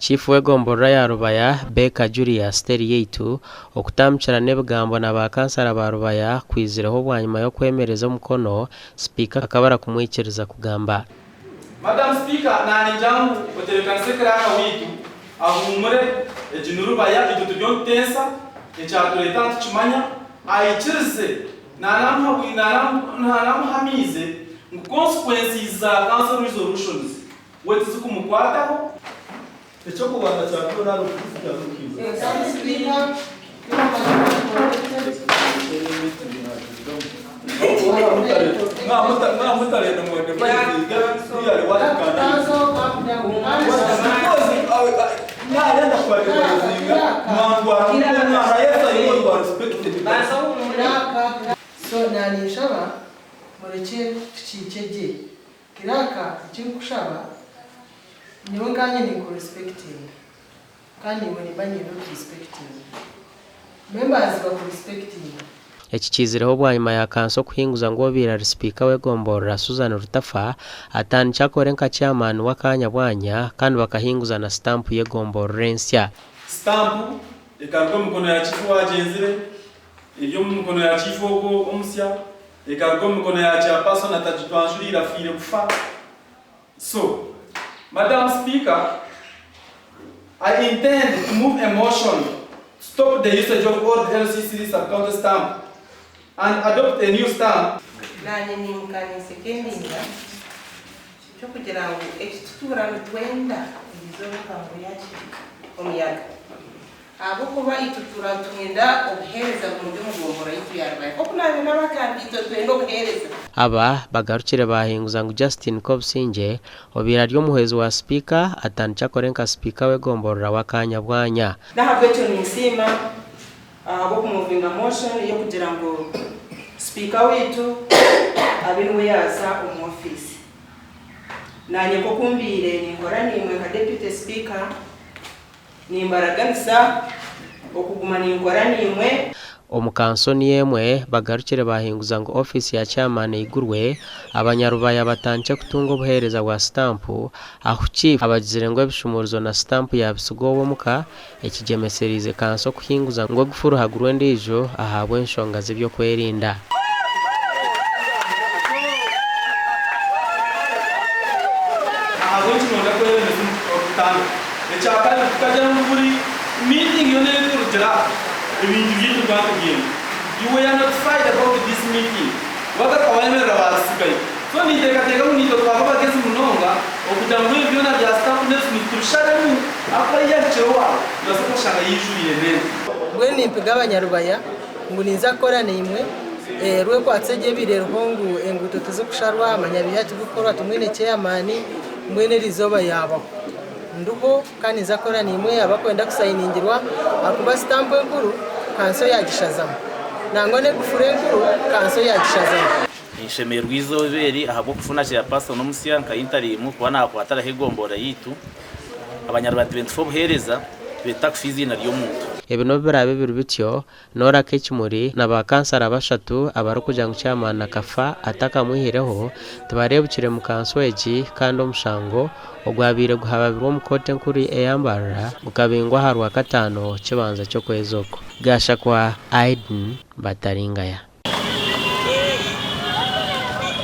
Chief w'egombora ya Rubaya Beka Julius Teriyeitu okutamchara n'ebigambo na bakansara ba Rubaya kwiziraho bwanyuma yo kwemereza umukono speaker akabara kumwikiriza kugamba. Madam Speaker nani jangu oterekansekera witu ahumure ejinurubaya idutubyo tensa echatureta chimanya aichirze nanamu hamize consequences za council resolutions wetu kumukwataho echo kubanda cyakora no kufika rukiza so nani shaba mureke tukiceje kiraka cy'ukushaba niwe nganye ni respecting kandi muri banye no respecting members ba respecting Ekikizireho bwanyuma ya Kanso kuhinguza ngo bira speaker w'egombora Susan Rutafa atani cyakore nka chairman wakanya bwanya kandi bakahinguza na stamp y'egombora Rensya stamp ikargo mukono ya chifu wagenzire iyo mukono ya chifu go omusya ikargo mukono ya chairperson atajitwanjurira fire kufa. So Madam Speaker, I intend to move a motion to stop the usage of old LCC sub-counter stamp and adopt a new stamp. Nani ninkani sekendinga cyo kugira ngo ekitura rwenda izo kango yachi omuyaga abo kuba itutura twenda obuhereza mu buryo mugombora yitu yarbaye okunane n'abakandito twenda obuhereza aba bagarukire bahinguza ngo Justin Kobsinje obira ryo muhezi wa speaker atancha korenka speaker w'egombora wakanya bwanya ndahabwe cyo nisima abo kumuvinga motion yo kugira ngo speaker wetu abinwe yaza mu office nanye ko kumbire ni ngorani mwe ka deputy speaker ni Mbaraganisa okuguma ni ngorani mwe Omukanso niyemwe bagarukire bahinguza ngo office ya chairman igurwe abanyarubaya batanje kutunga obuhereza bwa stamp aho chief abagizire ngo ebishumurizo na stamp ya bisugo muka ekigemeserize Kanso kuhinguza ngo gufuru hagurwe ndijo ahabwe nshonga zibyo kwerinda Echakala tukajya muri meeting yo nene kurujira ibintu byinshi bwakugiye. You were notified about this meeting. Waka kawemera basigaye. So niteka munito twaba bageze munonga okugira ngo ibyo na bya staff nese niturushane apa yachewa ndasoko shanga yijuriye nene. Bwe nimpiga abanyarubaya ngo ninzakora nimwe rwe kwatsege birero hongu enguto tuzokusharwa amanyabihati gukorwa tumwene chairman mwene rizoba yabo nduko kandi zakora nimwe abakwenda kusayiningirwa akuba stamp enkuru Kanso yagishazamo nangone gufure enkuru Kanso yagishazamo ishemeye rwizoberi ahabo kufuna cya pastor no musyanka intarimu kwana kwatara hegombora yitu abanyarwanda 24 buhereza beta kufizina ryo muntu ebino birabe birubityo nora kekimuri na bakansara bashatu abarukuja ngo chairman akafa ataka muhireho tubarebukire mu Kanso egi kandi omushango ogwabire guhababirwa mu kote nkuri eyambarara gukabingwa harwa katano kibanza cyo kwezoko gashakwa Aiden Bataringaya.